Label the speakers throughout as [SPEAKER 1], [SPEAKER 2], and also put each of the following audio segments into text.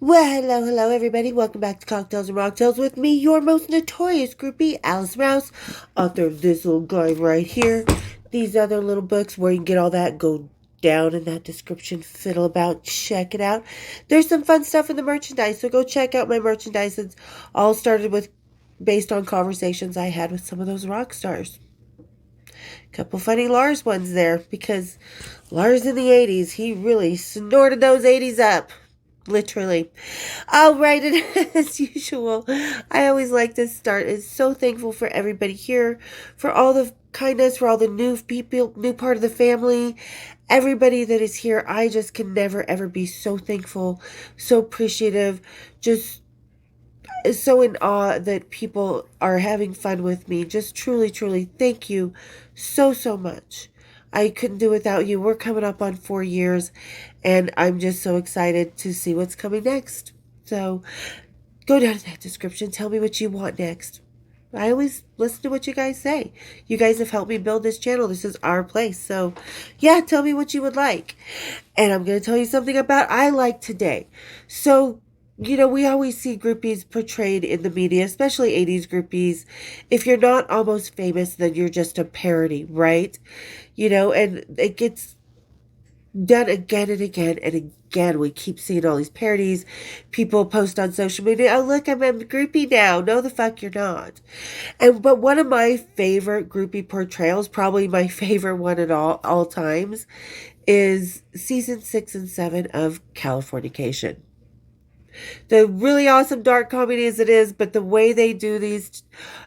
[SPEAKER 1] Well, hello, everybody. Welcome back to Cocktails and Rocktails with me, your most notorious groupie, Alice Rouse, author of this little guy right here. These other little books where you can get all that, go down in that description, fiddle about, check it out. There's some fun stuff in the merchandise, so go check out my merchandise. It's all started with, based on conversations I had with some of those rock stars. Couple funny Lars ones there, because Lars in the 80s, he really snorted those 80s up. Literally. All right, and as usual, I always like to start. Is so thankful for everybody here, for all the kindness, for all the new people, new part of the family, everybody that is here. I just can never, ever be so thankful, so appreciative, just so in awe that people are having fun with me. Just truly, truly thank you so, so much. I couldn't do without you. We're coming up on 4 years, and I'm just so excited to see what's coming next. So go down to that description. Tell me what you want next. I always listen to what you guys say. You guys have helped me build this channel. This is our place. So, yeah, tell me what you would like. And I'm going to tell you something about I Like Today. So, we always see groupies portrayed in the media, especially 80s groupies. If you're not almost famous, then you're just a parody, right? And it gets done again and again and again. We keep seeing all these parodies. People post on social media, oh, look, I'm a groupie now. No, the fuck you're not. But one of my favorite groupie portrayals, probably my favorite one at all times, is season 6 and 7 of Californication. The really awesome dark comedy as it is, but the way they do these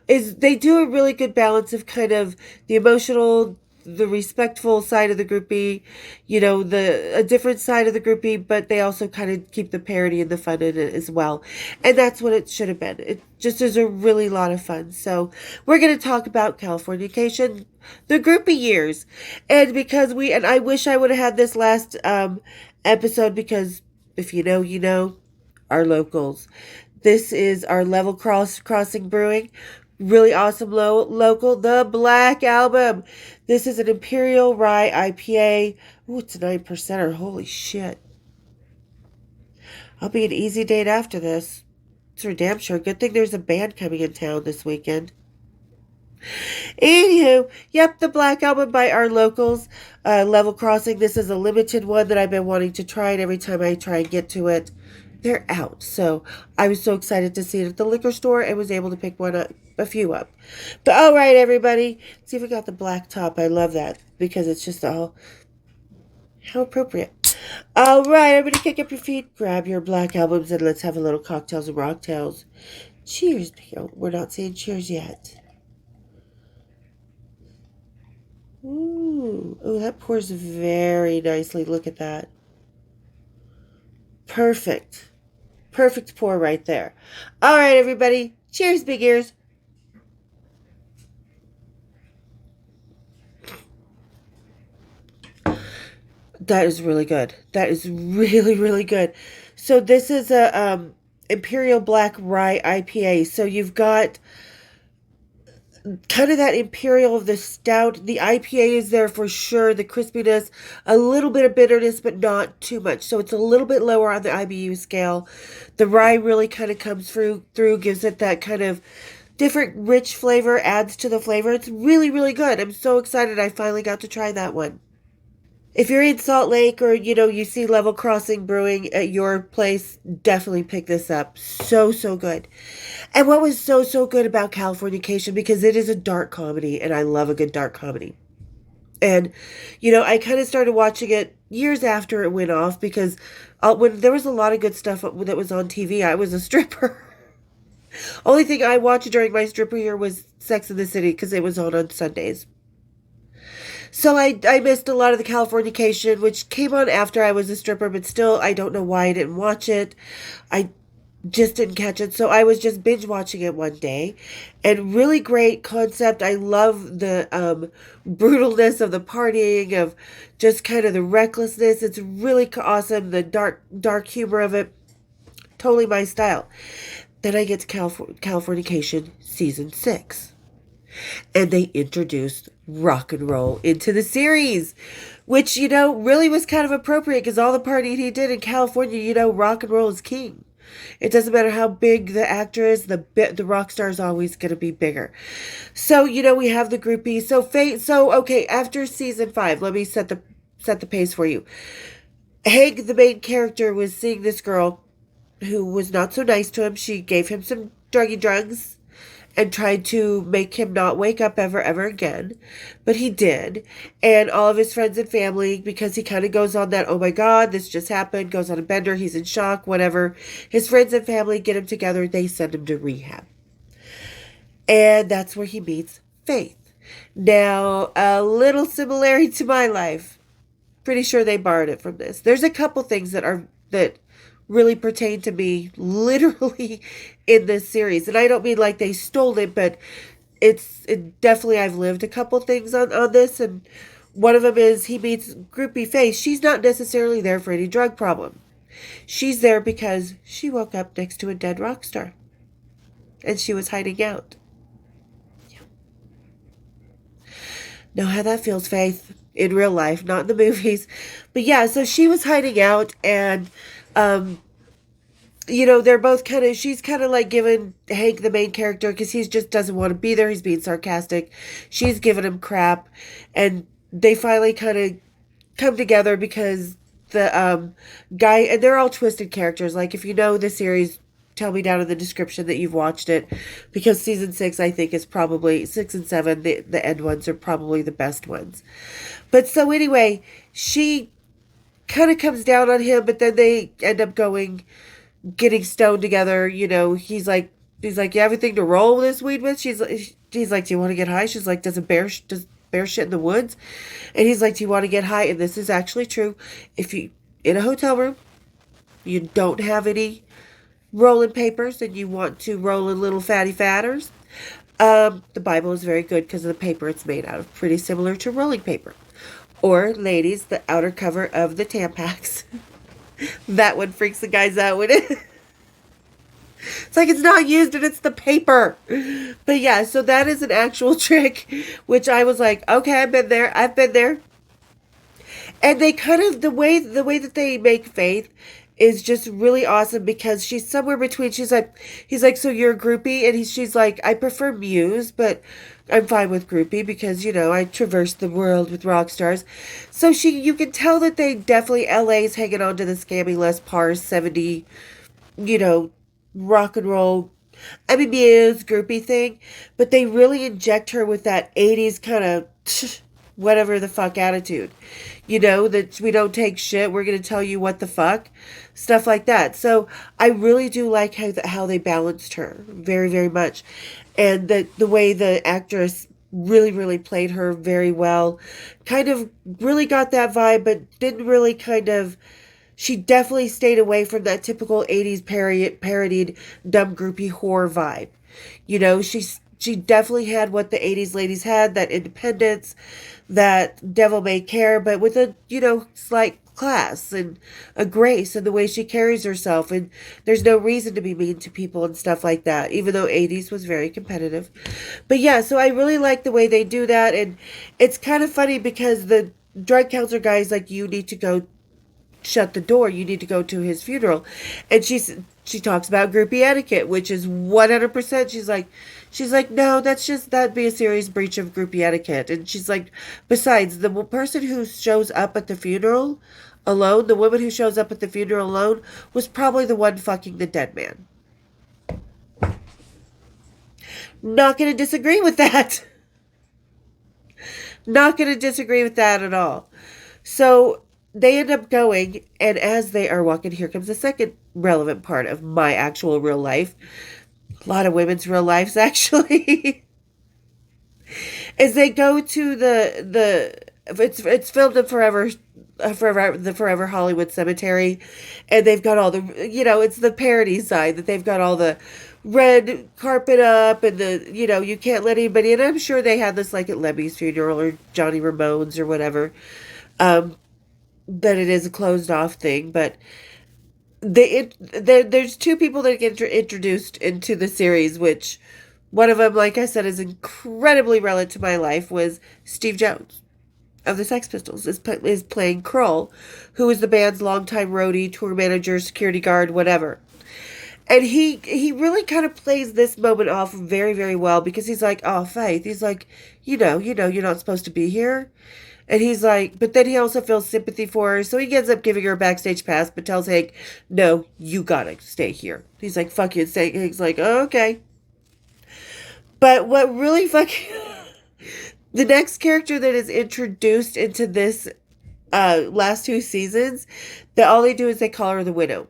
[SPEAKER 1] is they do a really good balance of kind of the emotional, the respectful side of the groupie, a different side of the groupie, but they also kind of keep the parody and the fun in it as well. And that's what it should have been. It just is a really lot of fun. So we're going to talk about Californication, the groupie years. And and I wish I would have had this last episode, because if you know, you know, our locals. This is our Level Crossing Brewing. Really awesome local. The Black Album. This is an Imperial Rye IPA. Ooh, it's a 9%er. Holy shit. I'll be an easy date after this. It's for damn sure. Good thing there's a band coming in town this weekend. Anywho, yep, the Black Album by our locals. Level Crossing. This is a limited one that I've been wanting to try, and every time I try and get to it, they're out. So I was so excited to see it at the liquor store and was able to pick a few up. But all right, everybody, see if we got the black top. I love that because it's just all how appropriate. All right, everybody, kick up your feet, grab your Black Albums, and let's have a little cocktails and rocktails. Cheers. We're not saying cheers yet. Ooh, that pours very nicely. Look at that. Perfect. Perfect pour right there. All right, everybody. Cheers, big ears. That is really good. That is really, really good. So this is a Imperial Black Rye IPA. So you've got kind of that imperial of the stout. The IPA is there for sure. The crispiness, a little bit of bitterness, but not too much. So it's a little bit lower on the IBU scale. The rye really kind of comes through, gives it that kind of different rich flavor, adds to the flavor. It's really, really good. I'm so excited I finally got to try that one. If you're in Salt Lake or, you see Level Crossing Brewing at your place, definitely pick this up. So, so good. And what was so, so good about Californication, because it is a dark comedy, and I love a good dark comedy. And, I kind of started watching it years after it went off, because when there was a lot of good stuff that was on TV, I was a stripper. Only thing I watched during my stripper year was Sex and the City, because it was on Sundays. So I missed a lot of the Californication, which came on after I was a stripper, but still, I don't know why I didn't watch it. I just didn't catch it. So I was just binge watching it one day, and really great concept. I love the brutalness of the partying, of just kind of the recklessness. It's really awesome. The dark humor of it. Totally my style. Then I get to Californication season 6. And they introduced rock and roll into the series, which, really was kind of appropriate, because all the partying he did in California, rock and roll is king. It doesn't matter how big the actor is, the rock star is always going to be bigger. So, we have the groupie. So okay, after season 5, let me set the pace for you. Hank, the main character, was seeing this girl who was not so nice to him. She gave him some druggy drugs and tried to make him not wake up ever again. But he did. And all of his friends and family, because he kind of goes on that, oh my God, this just happened, goes on a bender, he's in shock, whatever. His friends and family get him together, they send him to rehab. And that's where he meets Faith. Now, a little similarity to my life. Pretty sure they borrowed it from this. There's a couple things that really pertain to me literally in this series. And I don't mean like they stole it, but it definitely, I've lived a couple things on this. And one of them is he meets groupie Faith. She's not necessarily there for any drug problem. She's there because she woke up next to a dead rock star. And she was hiding out. Yeah. Know how that feels, Faith? In real life, not in the movies. But yeah, so she was hiding out, and they're both she's kind of like giving Hank, the main character, because he just doesn't want to be there. He's being sarcastic. She's giving him crap. And they finally kind of come together because the guy, and they're all twisted characters. Like, if you know the series, tell me down in the description that you've watched it, because season 6, I think, is probably 6 and 7. The end ones are probably the best ones. But so anyway, she kind of comes down on him, but then they end up getting stoned together. He's like, you have anything to roll this weed with? He's like, do you want to get high? She's like, does bear shit in the woods? And he's like, do you want to get high? And this is actually true. If you in a hotel room, you don't have any rolling papers and you want to roll in little fatty fatters, the Bible is very good because of the paper it's made out of, pretty similar to rolling paper. Or, ladies, the outer cover of the Tampax. That one freaks the guys out with it. It's like it's not used and it's the paper. But yeah, so that is an actual trick, which I was like, okay, I've been there. And they kind of, the way that they make Faith is just really awesome, because she's somewhere between, he's like, so you're a groupie? And she's like, I prefer Muse, but I'm fine with groupie because, I traverse the world with rock stars. So you can tell that they definitely, LA's hanging on to the scammy Les Pars 70, rock and roll, Muse groupie thing. But they really inject her with that 80s kind of whatever the fuck attitude. That we don't take shit, we're going to tell you what the fuck. Stuff like that. So I really do like how they balanced her very, very much. And the way the actress really, really played her very well. Kind of really got that vibe, but didn't really she definitely stayed away from that typical 80s parodied dumb groupie horror vibe. She definitely had what the 80s ladies had, that independence, that devil may care, but with a, slight class and a grace in the way she carries herself. And there's no reason to be mean to people and stuff like that, even though 80s was very competitive. But yeah, so I really like the way they do that. And it's kind of funny because the drug counselor guy is like, you need to go shut the door. You need to go to his funeral. And she talks about groupie etiquette, which is 100%. She's like, no, that'd be a serious breach of groupie etiquette. And she's like, besides, the person who shows up at the funeral alone, the woman who shows up at the funeral alone, was probably the one fucking the dead man. Not going to disagree with that. Not going to disagree with that at all. So they end up going, and as they are walking, here comes the second relevant part of my actual real life. A lot of women's real lives, actually. As they go to it's filmed in the Forever Hollywood Cemetery, and they've got all the, it's the parody side, that they've got all the red carpet up, and you can't let anybody in. I'm sure they had this like at Lemmy's funeral or Johnny Ramone's or whatever. That it is a closed off thing, but there's two people that get introduced into the series, which one of them, like I said, is incredibly relevant to my life, was Steve Jones of the Sex Pistols is playing Kroll, who is the band's longtime roadie, tour manager, security guard, whatever. And he really kind of plays this moment off very, very well because he's like, oh, Faith, he's like, you're not supposed to be here. And he's like, but then he also feels sympathy for her. So he ends up giving her a backstage pass, but tells Hank, no, you gotta stay here. He's like, fuck you. Hank's like, oh, okay. But what really fucking. The next character that is introduced into this last two seasons, that all they do is they call her the Widow.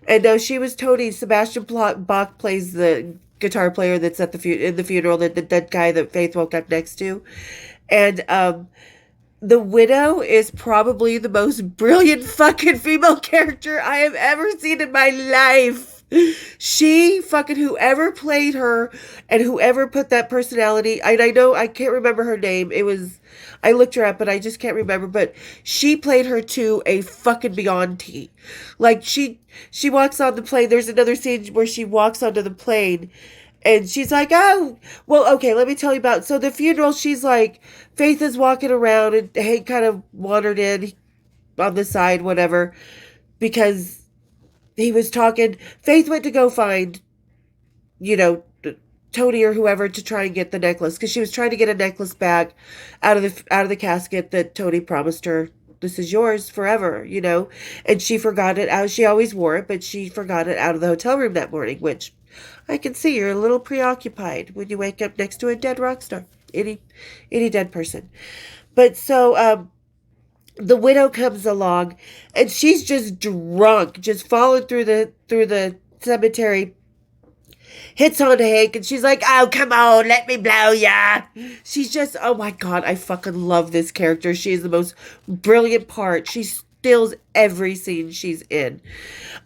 [SPEAKER 1] And no, she was Tony. Sebastian Bach plays the guitar player that's at in the funeral, the dead guy that Faith woke up next to. And the Widow is probably the most brilliant fucking female character I have ever seen in my life. She fucking, whoever played her and whoever put that personality, I know I can't remember her name. I looked her up, but I just can't remember. But she played her to a fucking beyond T. Like she walks on the plane. There's another scene where she walks onto the plane. And she's like, oh, well, okay, let me tell you about. So the funeral, she's like, Faith is walking around and Hank kind of wandered in on the side, whatever, because he was talking. Faith went to go find, Tony or whoever to try and get the necklace because she was trying to get a necklace back out of the casket that Tony promised her. This is yours forever, and she forgot it out. She always wore it, but she forgot it out of the hotel room that morning, which I can see you're a little preoccupied when you wake up next to a dead rock star. Any dead person. But so the Widow comes along and she's just drunk, just falling through the cemetery, hits on Hank, and she's like, oh, come on, let me blow ya. She's just, oh my God, I fucking love this character. She is the most brilliant part. She steals every scene she's in.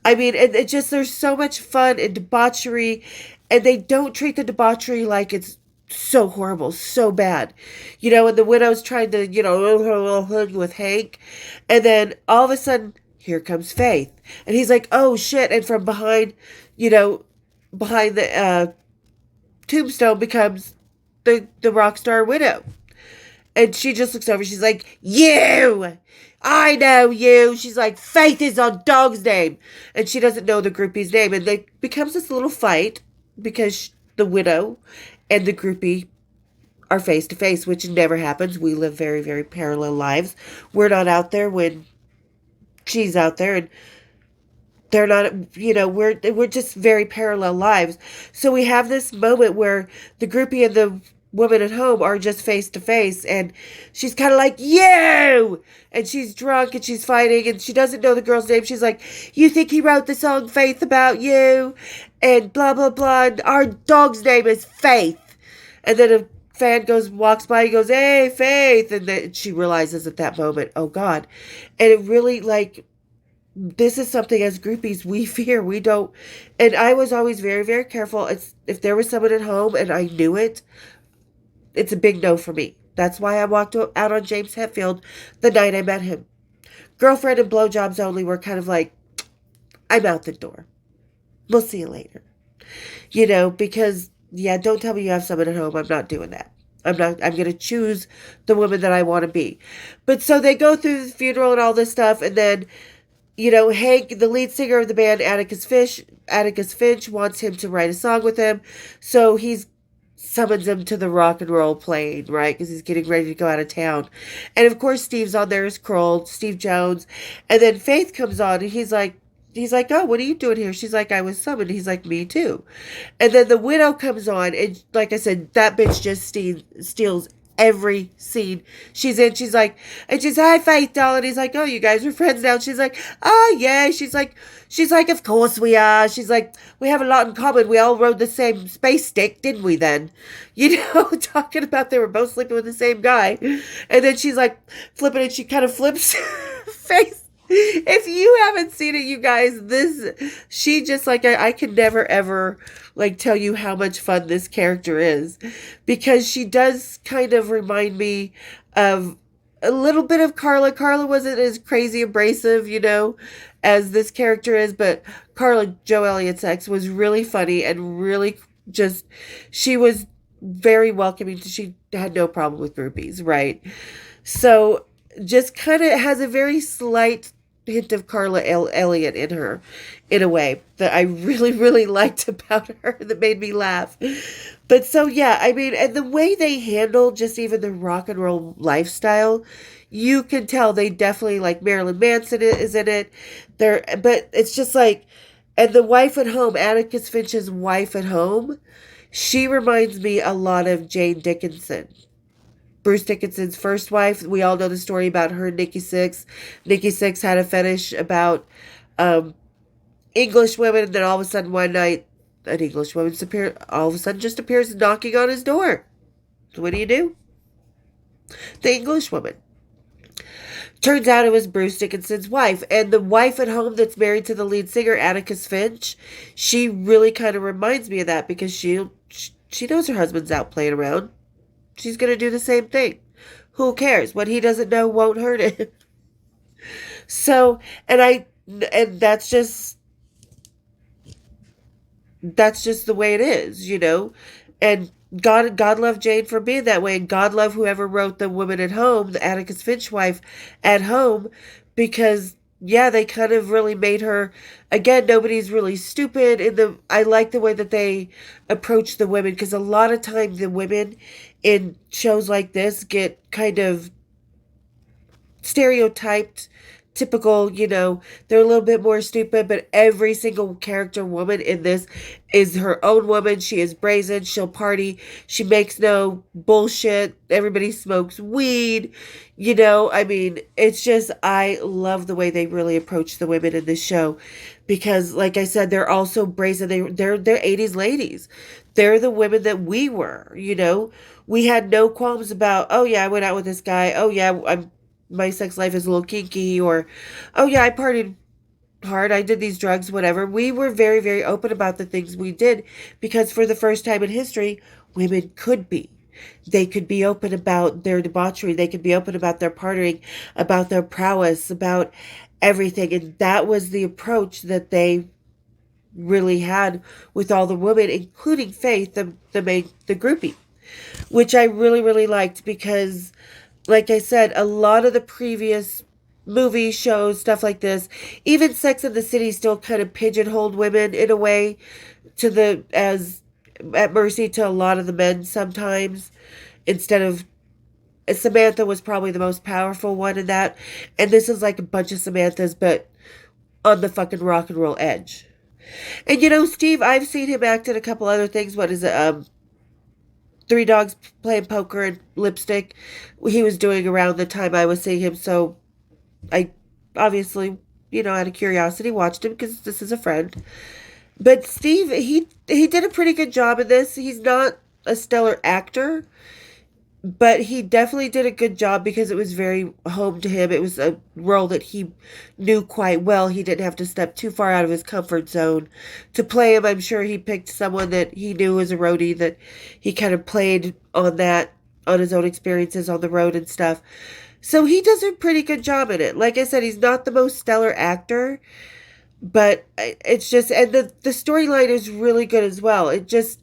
[SPEAKER 1] I mean, and it just, there's so much fun and debauchery, and they don't treat the debauchery like it's so horrible, so bad. And the Widow's trying to, with Hank, and then all of a sudden, here comes Faith. And he's like, oh shit, and from behind the tombstone becomes the rock star Widow. And she just looks over, she's like, you! I know you. She's like, Faith is on dog's name. And she doesn't know the groupie's name. And there becomes this little fight because the Widow and the groupie are face to face, which never happens. We live very, very parallel lives. We're not out there when she's out there, and they're not, we're just very parallel lives. So we have this moment where the groupie and the woman at home are just face to face, and she's kind of like, you! And she's drunk and she's fighting and she doesn't know the girl's name. She's like, you think he wrote the song Faith about you? And blah, blah, blah. And our dog's name is Faith. And then a fan walks by and goes, hey, Faith. And then she realizes at that moment, oh God. And it really, this is something as groupies we fear. We don't. And I was always very, very careful. If there was someone at home and I knew it, it's a big no for me. That's why I walked out on James Hetfield the night I met him. Girlfriend and blowjobs only were kind of like, I'm out the door. We'll see you later. Because, don't tell me you have someone at home. I'm not doing that. I'm going to choose the woman that I want to be. But so they go through the funeral and all this stuff. And then, Hank, the lead singer of the band, Atticus Finch, wants him to write a song with him. So he's summons him to the rock and roll plane, right? Because he's getting ready to go out of town. And of course, Steve's on there as Kroll, Steve Jones. And then Faith comes on and he's like, oh, what are you doing here? She's like, I was summoned. He's like, me too. And then the Widow comes on, and like I said, that bitch just steals every scene she's in. She's like, hi, Faith, doll. And he's like, oh, you guys are friends now. And she's like, oh, yeah. She's like, of course we are. She's like, we have a lot in common. We all rode the same space stick, didn't we then? Talking about they were both sleeping with the same guy. And then she's like flipping it. She kind of flips Faith. If you haven't seen it, you guys, she just I could never ever tell you how much fun this character is, because she does kind of remind me of a little bit of Carla. Carla wasn't as crazy abrasive, as this character is, but Carla, Joe Elliott's ex, was really funny and really she was very welcoming. She had no problem with groupies, right? So just kind of has a very slight hint of Carla Elliott in her, in a way that I really, really liked about her that made me laugh. But so, yeah, I mean, and the way they handle just even the rock and roll lifestyle, you can tell they definitely like Marilyn Manson is in it. But it's just like, and the wife at home, Atticus Finch's wife at home, she reminds me a lot of Jane Dickinson. Bruce Dickinson's first wife. We all know the story about her and Nikki Sixx. Nikki Sixx had a fetish about um, English women, and then all of a sudden one night, an English woman all of a sudden just appears knocking on his door. So what do? The English woman. Turns out it was Bruce Dickinson's wife. And the wife at home that's married to the lead singer, Atticus Finch, she really kind of reminds me of that because she knows her husband's out playing around. She's going to do the same thing. Who cares? What he doesn't know won't hurt him. So, and that's just the way it is, you know. And God love Jane for being that way, and God love whoever wrote The Woman at Home, the Atticus Finch wife at home, because yeah, they kind of really made her, again, nobody's really stupid. I like the way that they approach the women, because a lot of time the women in shows like this get kind of stereotyped, typical, you know, they're a little bit more stupid, but every single character woman in this is her own woman. She is brazen, she'll party, she makes no bullshit, everybody smokes weed, you know. I mean, it's just, I love the way they really approach the women in this show, because like I said, they're also brazen. They're 80s ladies. They're the women that we were, you know. We had no qualms about, oh yeah, I went out with this guy, oh yeah, my sex life is a little kinky, or oh yeah, I partied hard, I did these drugs, whatever. We were very, very open about the things we did, because for the first time in history, women could be. They could be open about their debauchery, they could be open about their partying, about their prowess, about everything. And that was the approach that they really had with all the women, including Faith, the groupie, which I really, really liked, because like I said, a lot of the previous movies, shows, stuff like this, even Sex and the City still kind of pigeonholed women in a way as at mercy to a lot of the men sometimes, instead of, Samantha was probably the most powerful one in that. And this is like a bunch of Samanthas, but on the fucking rock and roll edge. And you know, Steve, I've seen him act in a couple other things. What is it? Three Dogs Playing Poker and Lipstick. He was doing around the time I was seeing him, so I obviously, you know, out of curiosity, watched him because this is a friend. But Steve, he did a pretty good job in this. He's not a stellar actor, but he definitely did a good job because it was very home to him. It was a role that he knew quite well. He didn't have to step too far out of his comfort zone to play him. I'm sure he picked someone that he knew was a roadie, that he kind of played on his own experiences on the road and stuff. So he does a pretty good job in it. Like I said, he's not the most stellar actor, but it's just, and the storyline is really good as well. It just,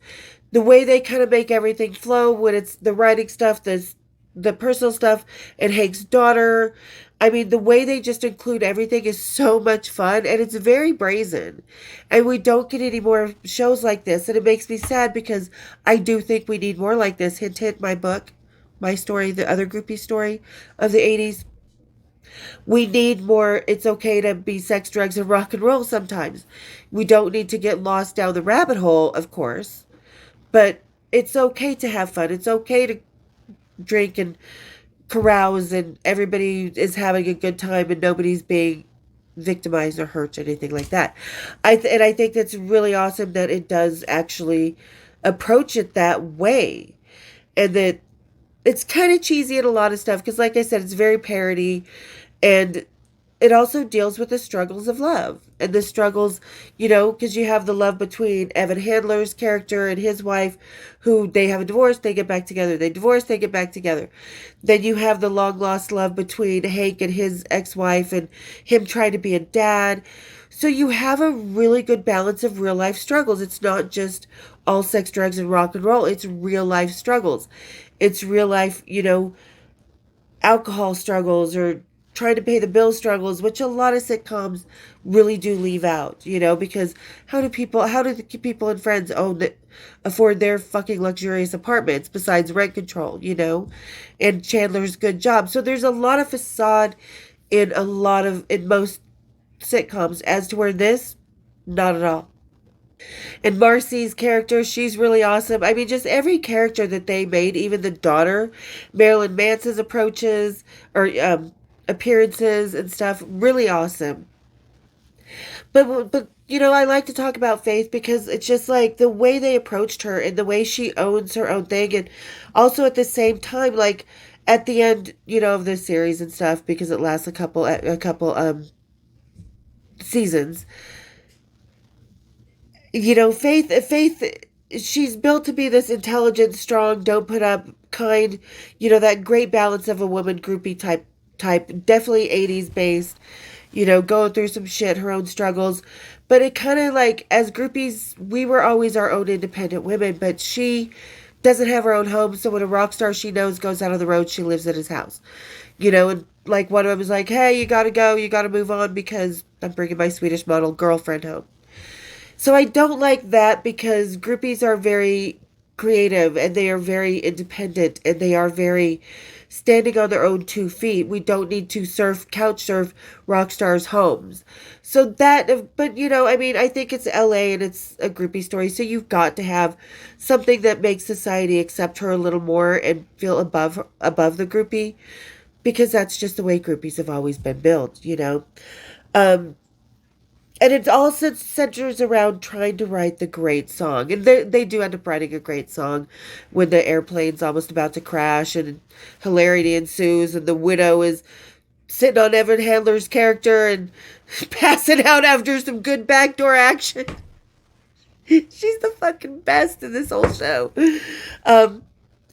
[SPEAKER 1] the way they kind of make everything flow, when it's the writing stuff, the personal stuff, and Hank's daughter. I mean, the way they just include everything is so much fun, and it's very brazen. And we don't get any more shows like this, and it makes me sad, because I do think we need more like this. Hint, hint, my book, my story, the other groupie story of the 80s. We need more. It's okay to be sex, drugs, and rock and roll sometimes. We don't need to get lost down the rabbit hole, of course. But it's okay to have fun. It's okay to drink and carouse, and everybody is having a good time, and nobody's being victimized or hurt or anything like that. And I think that's really awesome that it does actually approach it that way. And that it's kind of cheesy in a lot of stuff, because like I said, it's very parody, and it also deals with the struggles of love, and the struggles, you know, because you have the love between Evan Handler's character and his wife, who they have a divorce, they get back together, they divorce, they get back together. Then you have the long lost love between Hank and his ex-wife, and him trying to be a dad. So you have a really good balance of real life struggles. It's not just all sex, drugs, and rock and roll. It's real life struggles. It's real life, you know, alcohol struggles, or trying to pay the bill struggles, which a lot of sitcoms really do leave out, because how do the people and friends afford their fucking luxurious apartments besides rent control, and Chandler's good job. So there's a lot of facade in most sitcoms, as to where this, not at all. And Marcy's character, she's really awesome. I mean, just every character that they made, even the daughter, Marilyn Manson's appearances and stuff, really awesome. But I like to talk about Faith because it's just like the way they approached her and the way she owns her own thing, and also at the same time, like at the end, of the series and stuff, because it lasts a couple seasons. Faith, she's built to be this intelligent, strong, don't put up, kind, that great balance of a woman groupie type, definitely 80s based, going through some shit, her own struggles. But it kind of like, as groupies, we were always our own independent women, but she doesn't have her own home, so when a rock star she knows goes out on the road, she lives at his house. And like one of them was like, hey, you gotta go, you gotta move on because I'm bringing my Swedish model girlfriend home. So I don't like that because groupies are very creative and they are very independent and they are very standing on their own 2 feet. We don't need to couch surf rock stars' homes. So but I mean, I think it's LA and it's a groupie story. So you've got to have something that makes society accept her a little more and feel above the groupie, because that's just the way groupies have always been built. Um, and it all centers around trying to write the great song. And they do end up writing a great song when the airplane's almost about to crash and hilarity ensues and the widow is sitting on Evan Handler's character and passing out after some good backdoor action. She's the fucking best in this whole show. And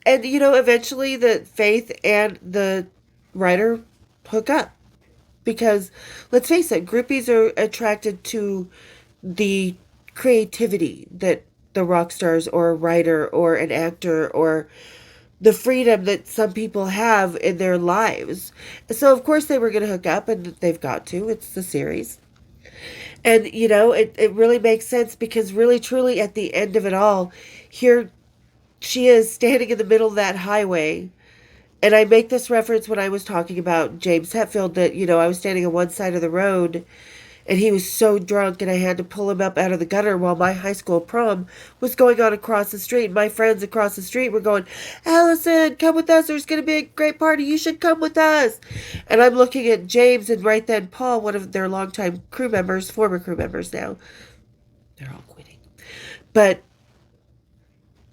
[SPEAKER 1] eventually the Faith and the writer hook up. Because, let's face it, groupies are attracted to the creativity that the rock stars or a writer or an actor or the freedom that some people have in their lives. So, of course, they were going to hook up, and they've got to. It's the series. And, it really makes sense because really, truly, at the end of it all, here she is standing in the middle of that highway. And I make this reference when I was talking about James Hetfield that, I was standing on one side of the road and he was so drunk and I had to pull him up out of the gutter while my high school prom was going on across the street. My friends across the street were going, Allison, come with us. There's going to be a great party. You should come with us. And I'm looking at James, and right then Paul, one of their longtime former crew members now, they're all quitting. But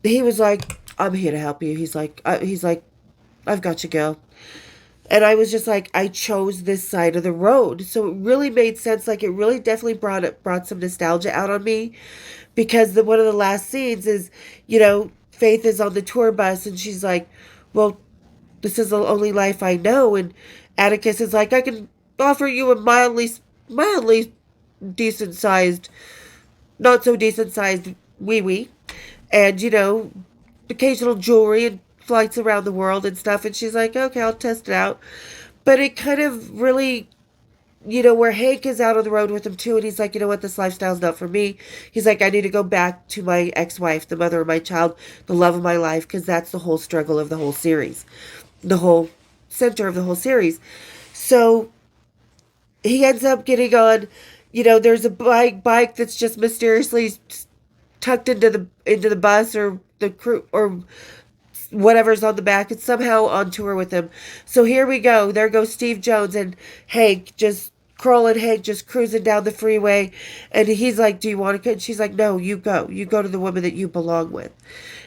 [SPEAKER 1] he was like, I'm here to help you. He's like, I've got you, girl. And I was just like, I chose this side of the road. So it really made sense. Like, it really definitely brought some nostalgia out on me, because one of the last scenes is, Faith is on the tour bus and she's like, well, this is the only life I know. And Atticus is like, I can offer you a mildly decent sized, not so decent sized wee, and, occasional jewelry and flights around the world and stuff. And she's like, okay, I'll test it out. But it kind of really, where Hank is out on the road with him too, and he's like, you know what, this lifestyle's not for me. He's like, I need to go back to my ex-wife, the mother of my child, the love of my life, because that's the whole struggle of the whole series, the whole center of the whole series. So he ends up getting on, there's a bike that's just mysteriously tucked into the bus or the crew or whatever's on the back. It's somehow on tour with him. So here we go. There goes Steve Jones and Hank just cruising down the freeway. And he's like, do you want to go? And she's like, no, you go. You go to the woman that you belong with.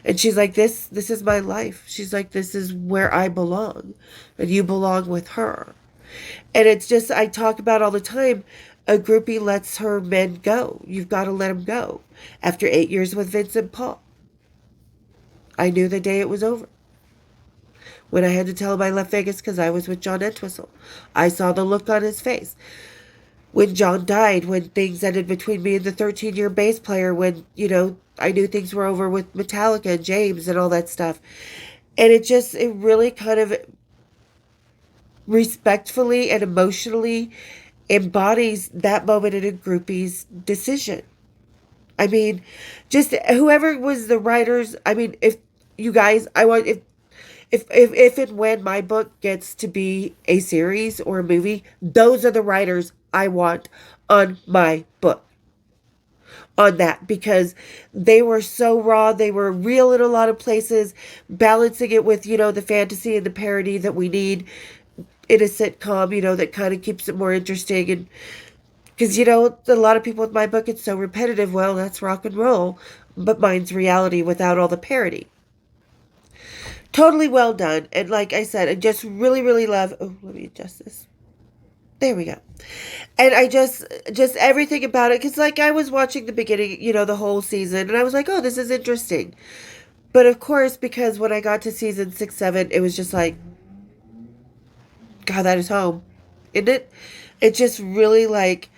[SPEAKER 1] And she's like, this is my life. She's like, this is where I belong. And you belong with her. And it's just, I talk about all the time, a groupie lets her men go. You've got to let them go. After 8 years with Vincent Paul, I knew the day it was over. When I had to tell him I left Vegas because I was with John Entwistle, I saw the look on his face. When John died, when things ended between me and the 13-year bass player, when, I knew things were over with Metallica and James and all that stuff. And it really kind of respectfully and emotionally embodies that moment in a groupie's decision. I mean, just whoever was the writers. I mean, if you guys, I want if and when my book gets to be a series or a movie, those are the writers I want on my book. On that, because they were so raw, they were real in a lot of places, balancing it with, the fantasy and the parody that we need in a sitcom, that kind of keeps it more interesting. And because, a lot of people with my book, it's so repetitive. Well, that's rock and roll, but mine's reality without all the parody. Totally well done. And like I said, I just really, really love. Oh, let me adjust this. There we go. And I just everything about it. Because, like, I was watching the beginning, the whole season, and I was like, oh, this is interesting. But of course, because when I got to season 6, 7, it was just like, God, that is home. Isn't it? It just really, like,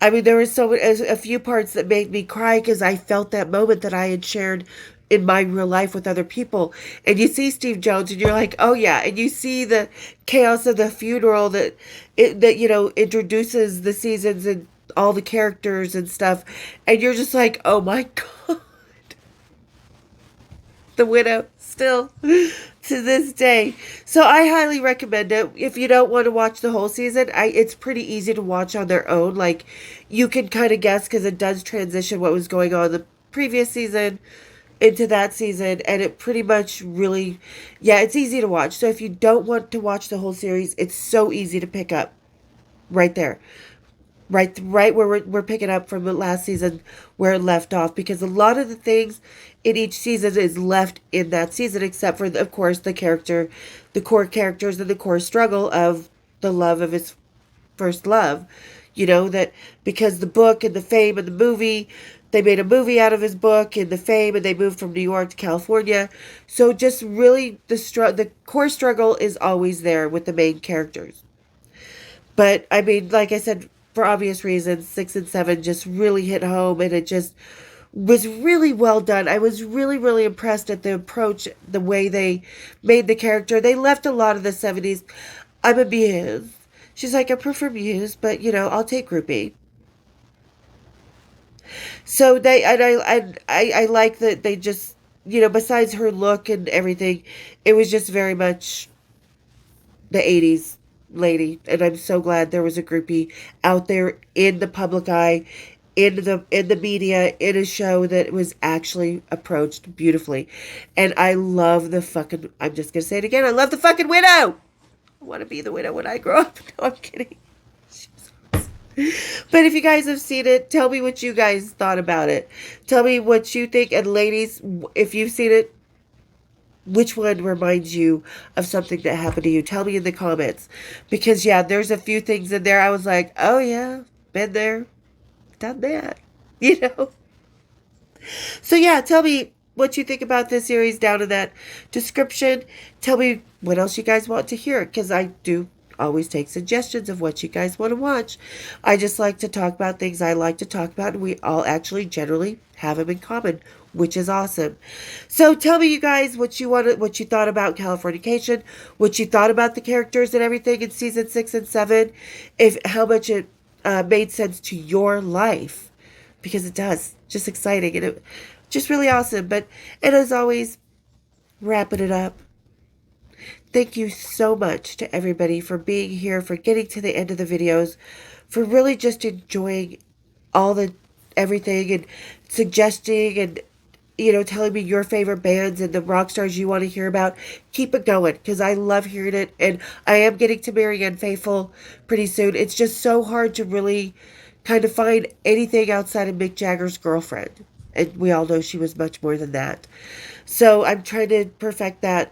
[SPEAKER 1] I mean, there was a few parts that made me cry because I felt that moment that I had shared in my real life with other people. And you see Steve Jones, and you're like, oh yeah. And you see the chaos of the funeral that introduces the seasons and all the characters and stuff. And you're just like, oh my God, the widow still to this day. So I highly recommend it. If you don't want to watch the whole season, it's pretty easy to watch on their own. Like, you can kind of guess because it does transition what was going on the previous season into that season, and it pretty much really, yeah, it's easy to watch. So if you don't want to watch the whole series, it's so easy to pick up right there. Right where we're picking up from the last season where it left off, because a lot of the things in each season is left in that season, except for, of course, the core characters and the core struggle of the love of his first love. That because the book and the fame and the movie, they made a movie out of his book and the fame, and they moved from New York to California. So just really the core struggle is always there with the main characters. But I mean, like I said, for obvious reasons, 6 and 7 just really hit home, and it just was really well done. I was really, really impressed at the approach, the way they made the character. They left a lot of the 70s. I'm a Muse. She's like, I prefer Muse, but I'll take groupie. So I like that they just, besides her look and everything, it was just very much the 80s lady. And I'm so glad there was a groupie out there in the public eye, in the media, in a show that was actually approached beautifully. And I love the fucking, I'm just gonna say it again, I love the fucking widow. I want to be the widow when I grow up. No, I'm kidding. But if you guys have seen it, tell me what you guys thought about it. Tell me what you think. And ladies, if you've seen it, which one reminds you of something that happened to you? Tell me in the comments. Because, yeah, there's a few things in there I was like, oh, yeah, been there, done that, So, yeah, tell me what you think about this series down in that description. Tell me what else you guys want to hear, because I do always take suggestions of what you guys want to watch. I just like to talk about things I like to talk about, and we all actually generally have them in common, which is awesome. So tell me, you guys, what you thought about Californication, what you thought about the characters and everything in season 6 and 7, if how much it made sense to your life, because it does. Just exciting, and it just really awesome. And as always, wrapping it up, thank you so much to everybody for being here, for getting to the end of the videos, for really just enjoying all the everything and suggesting and telling me your favorite bands and the rock stars you want to hear about. Keep it going, because I love hearing it, and I am getting to Marianne Faithfull pretty soon. It's just so hard to really kind of find anything outside of Mick Jagger's girlfriend, and we all know she was much more than that. So I'm trying to perfect that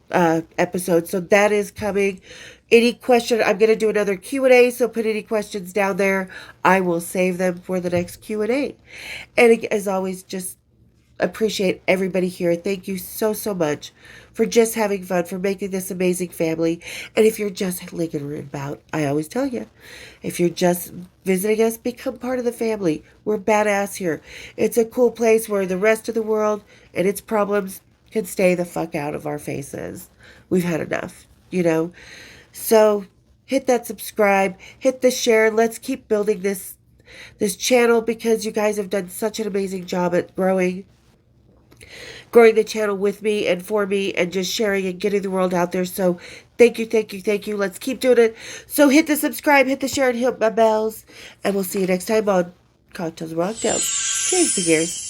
[SPEAKER 1] episode. So that is coming. Any question, I'm going to do another Q&A, so put any questions down there. I will save them for the next Q&A. And as always, just appreciate everybody here. Thank you so, so much for just having fun, for making this amazing family. And if you're just lingering about, I always tell you, if you're just visiting us, become part of the family. We're badass here. It's a cool place where the rest of the world and its problems can stay the fuck out of our faces. We've had enough, So hit that subscribe, hit the share. Let's keep building this channel because you guys have done such an amazing job at growing the channel with me and for me and just sharing and getting the world out there. So thank you, thank you, thank you. Let's keep doing it. So hit the subscribe, hit the share, and hit my bells. And we'll see you next time on Cocktails and Rocktails. Cheers, beginners.